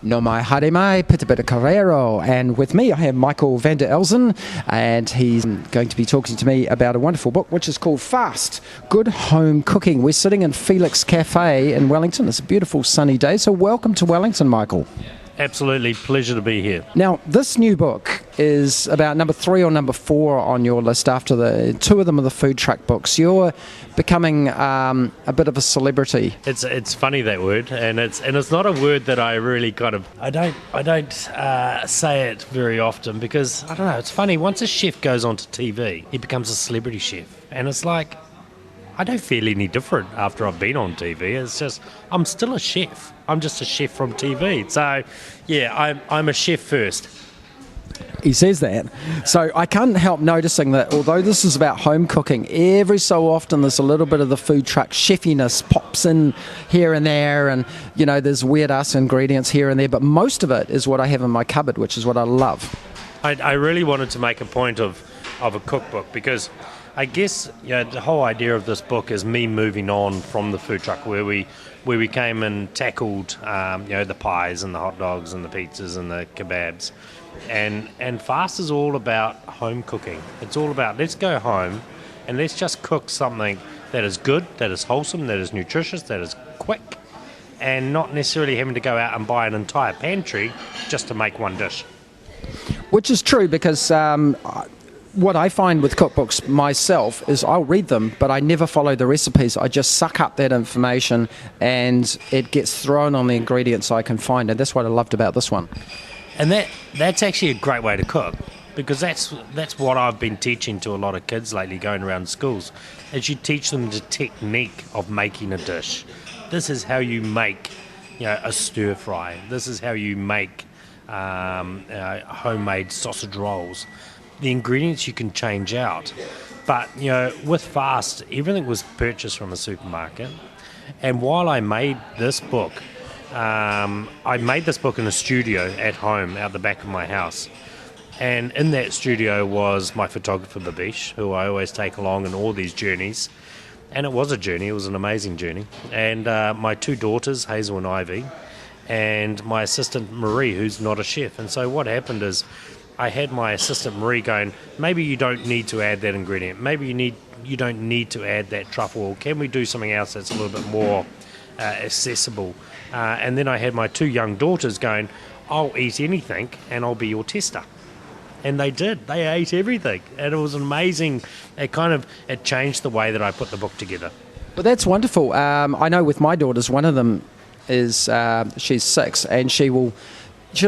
No mai haere mai, pita bita Carrero. And with me I have Michael van der Elzen, and he's going to be talking to me about a wonderful book which is called Fast, Good Home Cooking. We're sitting in Felix Cafe in Wellington. It's a beautiful sunny day, so welcome to Wellington, Michael. Absolutely, pleasure to be here. Now, this new book is about number 3 or number 4 on your list after the two of them are the food truck books. You're becoming a bit of a celebrity. It's funny, that word, and it's not a word that I really I don't say it very often because I don't know. It's funny, once a chef goes onto TV, he becomes a celebrity chef, and it's like I don't feel any different after I've been on TV. It's just I'm still a chef. I'm just a chef from TV. So, yeah, I'm a chef first. He says that. So I can't help noticing that although this is about home cooking, every so often there's a little bit of the food truck chefiness pops in here and there, and you know there's weird ass ingredients here and there, but most of it is what I have in my cupboard, which is what I love. I really wanted to make a point of a cookbook because I guess the whole idea of this book is me moving on from the food truck where we came and tackled the pies and the hot dogs and the pizzas and the kebabs, and Fast is all about home cooking. It's all about let's go home and let's just cook something that is good, that is wholesome, that is nutritious, that is quick, and not necessarily having to go out and buy an entire pantry just to make one dish. Which is true because what I find with cookbooks myself is I'll read them, but I never follow the recipes. I just suck up that information and it gets thrown on the ingredients I can find, and that's what I loved about this one. And that's actually a great way to cook because that's what I've been teaching to a lot of kids lately going around schools, is you teach them the technique of making a dish. This is how you make a stir fry. This is how you make homemade sausage rolls. The ingredients you can change out, but with Fast, everything was purchased from a supermarket. And while I made this book, I made this book in a studio at home out the back of my house, and in that studio was my photographer Babish, who I always take along in all these journeys, and it was a journey. It was an amazing journey. And my 2 daughters, Hazel and Ivy, and my assistant Marie, who's not a chef. And so what happened is I had my assistant Marie going, maybe you don't need to add that ingredient. Maybe you don't need to add that truffle. Can we do something else that's a little bit more accessible? And then I had my 2 young daughters going, I'll eat anything and I'll be your tester. And they did. They ate everything. And it was amazing. It changed the way that I put the book together. Well, that's wonderful. I know with my daughters, one of them is, she's 6, and she'll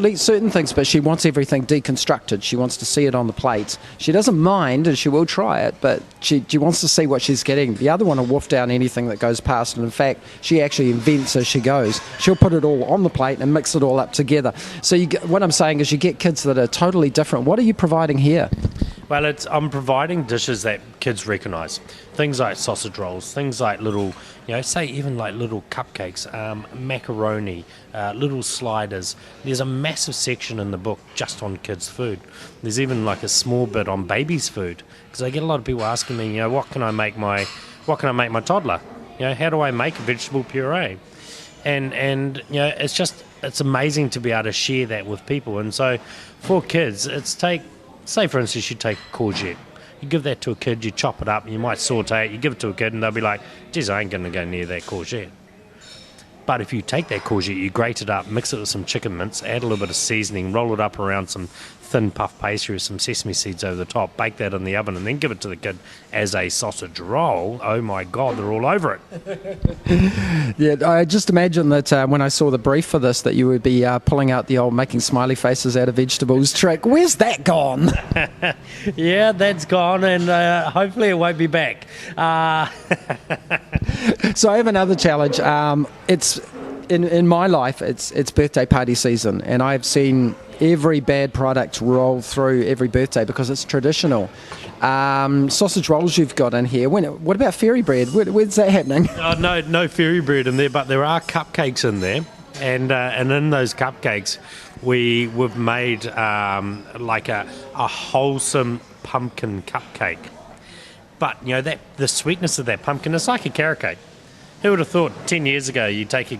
eat certain things, but she wants everything deconstructed. She wants to see it on the plate. She doesn't mind, and she will try it, but she wants to see what she's getting. The other one will wolf down anything that goes past, and in fact, she actually invents as she goes. She'll put it all on the plate and mix it all up together. So what I'm saying is you get kids that are totally different. What are you providing here? Well, I'm providing dishes that kids recognise. Things like sausage rolls, things like little, say even like little cupcakes, macaroni, little sliders. There's a massive section in the book just on kids' food. There's even like a small bit on babies' food, because I get a lot of people asking me, what can I make my toddler? How do I make a vegetable puree? And it's amazing to be able to share that with people. And so for kids, say for instance you take a courgette, you give that to a kid, you chop it up, you might saute it, you give it to a kid and they'll be like, geez, I ain't going to go near that courgette. But if you take that courgette, you grate it up, mix it with some chicken mince, add a little bit of seasoning, roll it up around some thin puff pastry with some sesame seeds over the top, bake that in the oven and then give it to the kid as a sausage roll, oh my God, they're all over it. Yeah, I just imagine that when I saw the brief for this, that you would be pulling out the old making smiley faces out of vegetables trick. Where's that gone? Yeah, that's gone, and hopefully it won't be back. So I have another challenge. It's in my life, it's birthday party season, and I've seen every bad product roll through every birthday because it's traditional. Sausage rolls you've got in here. What about fairy bread? Where's that happening? No fairy bread in there, but there are cupcakes in there, and in those cupcakes we've made like a wholesome pumpkin cupcake. But that the sweetness of that pumpkin, it's like a carrot cake. Who would have thought 10 years ago you'd take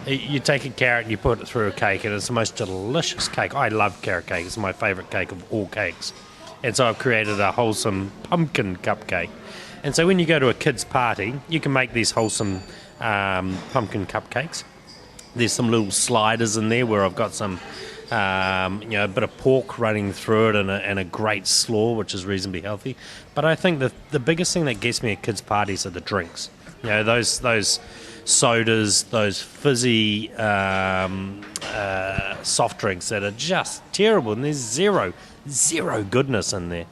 You take a carrot and you put it through a cake, and it's the most delicious cake. I love carrot cake. It's my favourite cake of all cakes. And so I've created a wholesome pumpkin cupcake. And so when you go to a kid's party, you can make these wholesome pumpkin cupcakes. There's some little sliders in there where I've got some, a bit of pork running through it and a great slaw, which is reasonably healthy. But I think the biggest thing that gets me at kids' parties are the drinks. Those sodas, those fizzy soft drinks that are just terrible, and there's zero goodness in there.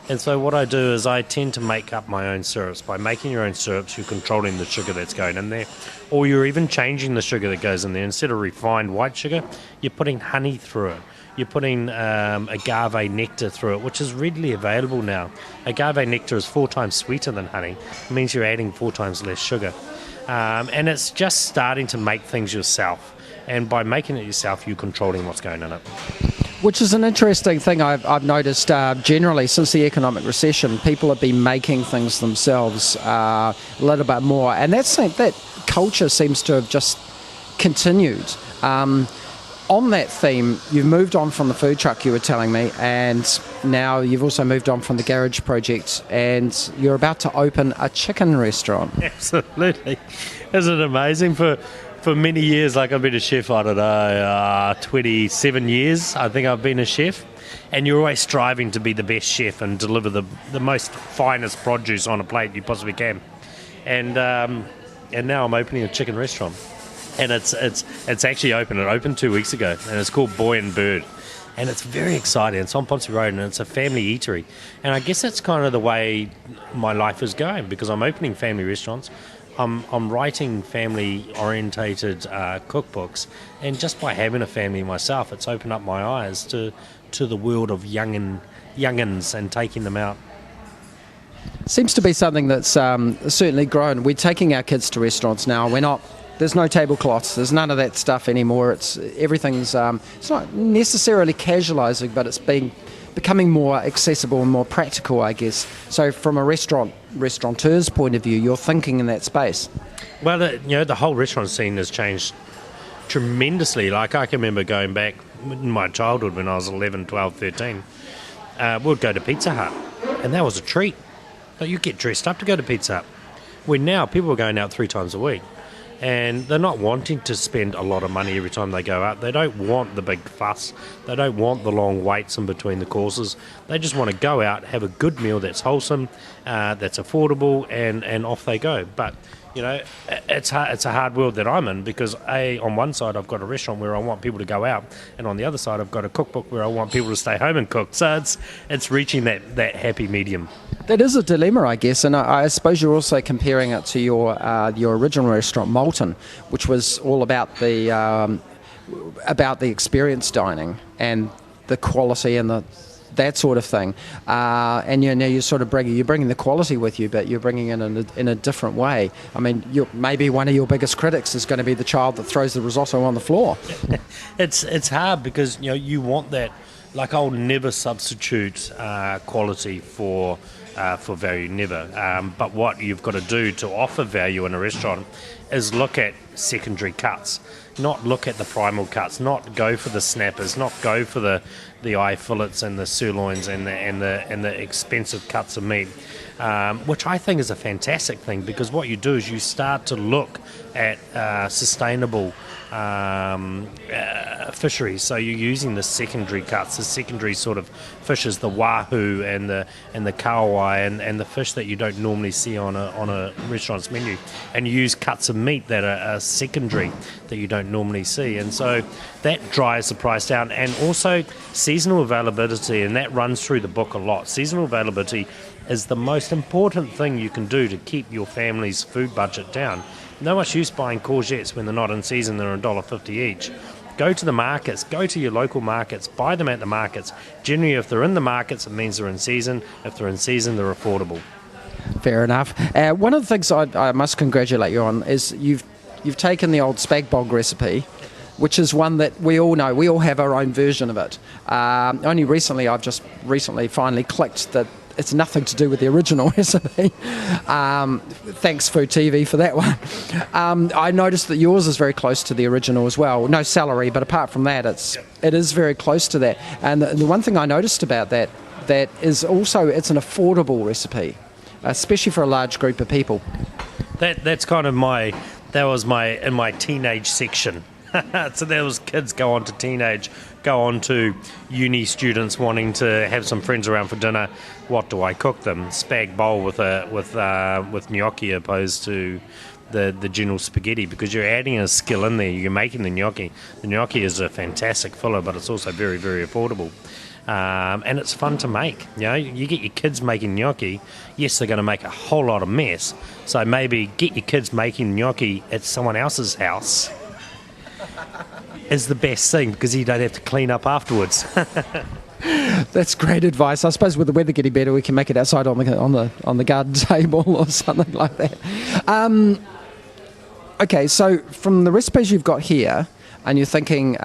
And so what I do is I tend to make up my own syrups. By making your own syrups, you're controlling the sugar that's going in there, or you're even changing the sugar that goes in there. Instead of refined white sugar, you're putting honey through it. You're putting agave nectar through it, which is readily available now. Agave nectar is 4 times sweeter than honey. It means you're adding 4 times less sugar. And it's just starting to make things yourself. And by making it yourself, you're controlling what's going in it. Which is an interesting thing I've noticed generally since the economic recession. People have been making things themselves a little bit more. And that culture seems to have just continued. On that theme, you've moved on from the food truck, you were telling me, and now you've also moved on from the garage project, and you're about to open a chicken restaurant. Absolutely. Isn't it amazing? For many years, like I've been a chef, 27 years, I think I've been a chef, and you're always striving to be the best chef and deliver the most finest produce on a plate you possibly can. And now I'm opening a chicken restaurant. And it's actually open. It opened 2 weeks ago, and it's called Boy and Bird. And it's very exciting. It's on Ponce Road, and it's a family eatery. And I guess that's kind of the way my life is going, because I'm opening family restaurants. I'm writing family-orientated cookbooks, and just by having a family myself, it's opened up my eyes to the world of youngins and taking them out. Seems to be something that's certainly grown. We're taking our kids to restaurants now. There's no tablecloths. There's none of that stuff anymore. Everything's. It's not necessarily casualising, but it's becoming more accessible and more practical, I guess. So, from a restaurateur's point of view, you're thinking in that space. Well, the whole restaurant scene has changed tremendously. Like I can remember going back in my childhood when I was 11, 12, 13. We'd go to Pizza Hut, and that was a treat. Like, you get dressed up to go to Pizza Hut. When now people are going out 3 times a week. And they're not wanting to spend a lot of money every time they go out. They don't want the big fuss. They don't want the long waits in between the courses. They just want to go out, have a good meal that's wholesome, that's affordable, and off they go. But, it's a hard world that I'm in, because on one side I've got a restaurant where I want people to go out, and on the other side I've got a cookbook where I want people to stay home and cook. So it's reaching that happy medium. That is a dilemma, I guess, and I suppose you're also comparing it to your original restaurant, Moulton, which was all about the experience dining and the quality and that sort of thing. And now you're sort of bringing the quality with you, but you're bringing it in a different way. I mean, maybe one of your biggest critics is going to be the child that throws the risotto on the floor. It's hard, because you want that. Like, I'll never substitute quality for value, never. But what you've got to do to offer value in a restaurant is look at secondary cuts, not look at the primal cuts, not go for the snappers, not go for the eye fillets and the sirloins and the expensive cuts of meat, which I think is a fantastic thing, because what you do is you start to look at sustainable fisheries. So you're using the secondary cuts, the secondary sort of fishes, the wahoo and the kauai and the fish that you don't normally see on a restaurant's menu, and you use cuts of meat that are secondary that you don't normally see, and so that drives the price down. And also seasonal availability, and that runs through the book a lot. Seasonal availability is the most important thing you can do to keep your family's food budget down. No much use buying courgettes when they're not in season. They're $1.50 each. Go to the markets, go to your local markets, buy them at the markets. Generally, if they're in the markets, it means they're in season. If they're in season, they're affordable. Fair enough. One of the things I must congratulate you on is you've taken the old spag bog recipe, which is one that we all know. We all have our own version of it. Only recently, I've just finally clicked that it's nothing to do with the original recipe. Thanks, Food TV, for that one. I noticed that yours is very close to the original as well. No celery, but apart from that, it is very close to that. And the one thing I noticed about that is also it's an affordable recipe, especially for a large group of people. That's kind of in my teenage section. So there was kids go on to uni students wanting to have some friends around for dinner. What do I cook them? Spag bowl with gnocchi opposed to the general spaghetti, because you're adding a skill in there. You're making the gnocchi. The gnocchi is a fantastic filler, but it's also very, very affordable. And it's fun to make. You know, you get your kids making gnocchi. Yes, they're going to make a whole lot of mess. So maybe get your kids making gnocchi at someone else's house is the best thing, because you don't have to clean up afterwards. That's great advice. I suppose with the weather getting better, we can make it outside on the garden table or something like that. Okay, so from the recipes you've got here, and you're thinking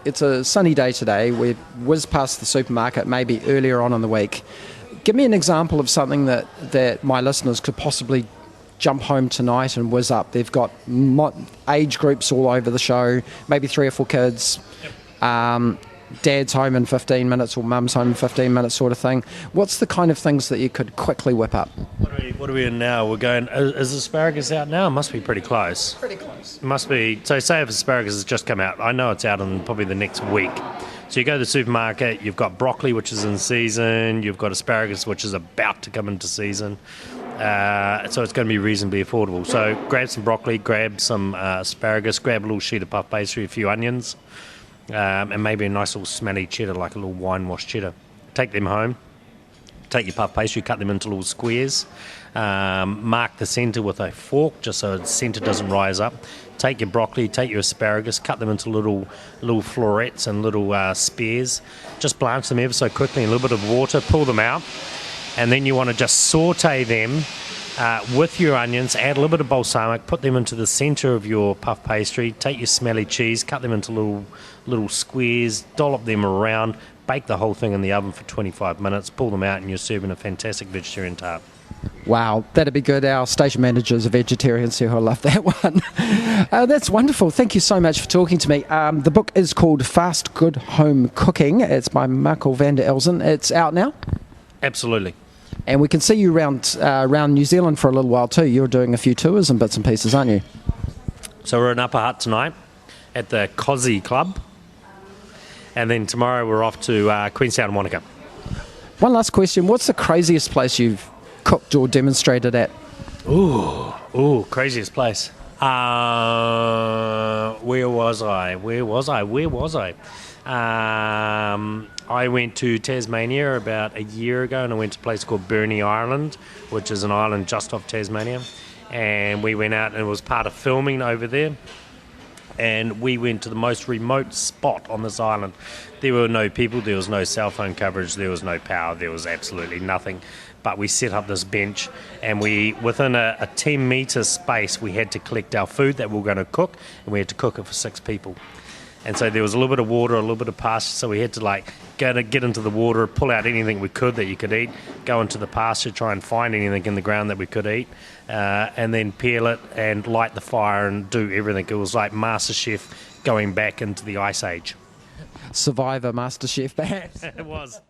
it's a sunny day today, we've whizzed past the supermarket maybe earlier on in the week. Give me an example of something that my listeners could possibly jump home tonight and whiz up. They've got age groups all over the show, maybe 3 or 4 kids. Yep. Dad's home in 15 minutes or mum's home in 15 minutes sort of thing. What's the kind of things that you could quickly whip up? What are we in now? We're going, is asparagus out now? It must be pretty close. Pretty close. It must be. So say if asparagus has just come out, I know it's out in probably the next week. So you go to the supermarket, you've got broccoli, which is in season, you've got asparagus, which is about to come into season. So it's going to be reasonably affordable. So grab some broccoli, grab some asparagus, grab a little sheet of puff pastry, a few onions, and maybe a nice little smelly cheddar, like a little wine wash cheddar. Take them home. Take your puff pastry, cut them into little squares. Mark the centre with a fork, just so the centre doesn't rise up. Take your broccoli, take your asparagus, cut them into little florets and little spears. Just blanch them ever so quickly in a little bit of water. Pull them out. And then you want to just saute them with your onions, add a little bit of balsamic, put them into the centre of your puff pastry, take your smelly cheese, cut them into little squares, dollop them around, bake the whole thing in the oven for 25 minutes, pull them out, and you're serving a fantastic vegetarian tart. Wow, that'd be good. Our station manager's a vegetarian, so he'll love that one. That's wonderful. Thank you so much for talking to me. The book is called Fast Good Home Cooking. It's by Michael van der Elzen. It's out now? Absolutely. And we can see you around New Zealand for a little while too. You're doing a few tours and bits and pieces, aren't you? So we're in Upper Hutt tonight at the Cozzy Club. And then tomorrow we're off to Queenstown and Wanaka. One last question. What's the craziest place you've cooked or demonstrated at? Ooh, craziest place. Where was I? I went to Tasmania about a year ago, and I went to a place called Burnie Island, which is an island just off Tasmania. And we went out, and it was part of filming over there. And we went to the most remote spot on this island. There were no people, there was no cell phone coverage, there was no power, there was absolutely nothing. But we set up this bench, and within a 10-metre space, we had to collect our food that we were going to cook, and we had to cook it for 6 people. And so there was a little bit of water, a little bit of pasture, so we had to get into the water, pull out anything we could that you could eat, go into the pasture, try and find anything in the ground that we could eat, and then peel it and light the fire and do everything. It was like MasterChef going back into the Ice Age. Survivor MasterChef, perhaps. It was.